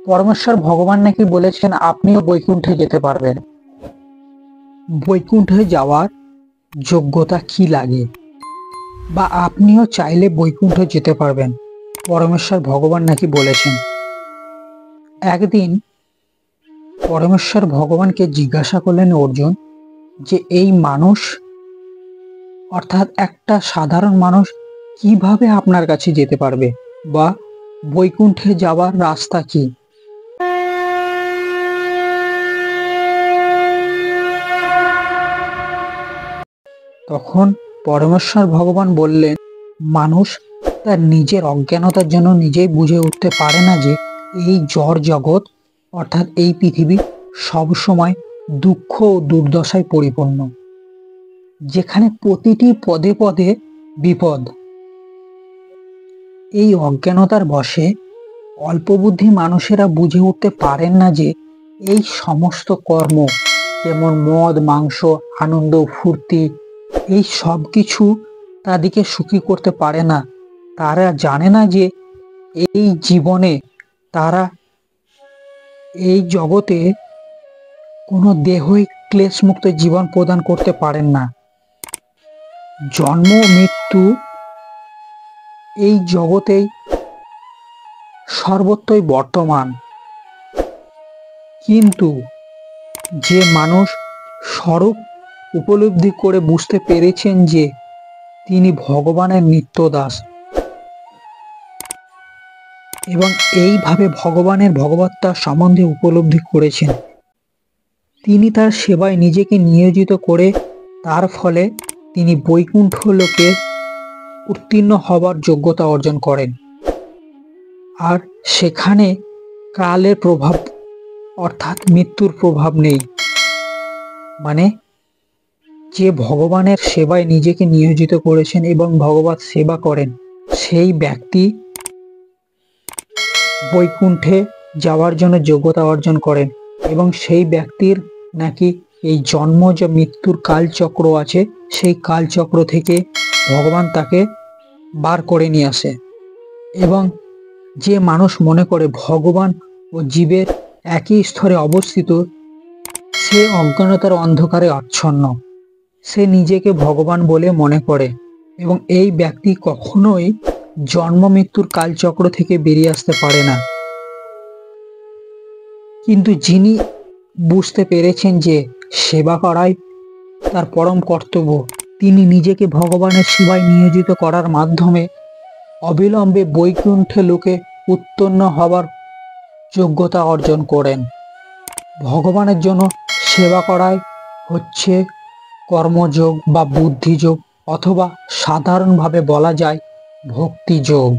পরমেশ্বর ভগবান নাকি বলেছেন আপনিও বৈকুণ্ঠে যেতে পারবেন। বৈকুণ্ঠে যাওয়ার যোগ্যতা কি লাগে, বা আপনিও চাইলে বৈকুণ্ঠে যেতে পারবেন, পরমেশ্বর ভগবান নাকি বলেছেন। একদিন পরমেশ্বর ভগবানকে জিজ্ঞাসা করলেন অর্জুন যে এই মানুষ অর্থাৎ একটা সাধারণ মানুষ কিভাবে আপনার কাছে যেতে পারবে, বা বৈকুণ্ঠে যাওয়ার রাস্তা কি। তখন পরমেশ্বর ভগবান বললেন, মানুষ তার নিজের অজ্ঞানতার জন্য নিজেই বুঝে উঠতে পারে না যে এই জড় জগৎ অর্থাৎ এই পৃথিবী সবসময় দুঃখ ও দুর্দশায় পরিপূর্ণ, যেখানে প্রতিটি পদে পদে বিপদ। এই অজ্ঞানতার বশে অল্পবুদ্ধি মানুষেরা বুঝে উঠতে পারেন না যে এই সমস্ত কর্ম, যেমন মদ মাংস আনন্দ ফুর্তি, এই সব কিছু তাদেরকে সুখী করতে পারে না। তারা জানে না যে এই জীবনে তারা এই জগতে কোনো দেহই ক্লেশমুক্ত জীবন প্রদান করতে পারেন না। জন্ম মৃত্যু এই জগতেই সর্বত্রই বর্তমান, কিন্তু যে মানুষ স্বরূপ উপলব্ধি করে বুঝতে পেরেছেন যে তিনি ভগবানের নিত্য দাস এবং এইভাবে ভগবানের ভগবত্তা সম্বন্ধে উপলব্ধি করেছেন, তিনি তার সেবায় নিজেকে নিয়োজিত করে তার ফলে তিনি বৈকুণ্ঠ লোকে উত্তীর্ণ হবার যোগ্যতা অর্জন করেন। আর সেখানে কালের প্রভাব অর্থাৎ মৃত্যুর প্রভাব নেই। মানে যে ভগবানের সেবায় নিজেকে নিয়োজিত করেছেন এবং ভগবত সেবা করেন, সেই ব্যক্তি বৈকুণ্ঠে যাওয়ার জন্য যোগ্যতা অর্জন করেন এবং সেই ব্যক্তির নাকি এই জন্ম যে মৃত্যুর কালচক্র আছে, সেই কালচক্র থেকে ভগবান তাকে বার করে নিয়ে আসে। এবং যে মানুষ মনে করে ভগবান ও জীবের একই স্তরে অবস্থিত, সে অজ্ঞানতার অন্ধকারে আচ্ছন্ন, সে নিজেকে ভগবান বলে মনে করে এবং এই ব্যক্তি কখনোই জন্ম মৃত্যুর কালচক্র থেকে বেরিয়ে আসতে পারে না। কিন্তু যিনি বুঝতে পেরেছেন যে সেবা করাই তার পরম কর্তব্য, তিনি নিজেকে ভগবানের সেবায় নিয়োজিত করার মাধ্যমে অবিলম্বে বৈকুণ্ঠে লোকে উত্তীর্ণ হবার যোগ্যতা অর্জন করেন। ভগবানের জন্য সেবা করাই হচ্ছে কর্মযোগ বা বুদ্ধিযোগ, অথবা সাধারণভাবে বলা যায় ভক্তিযোগ।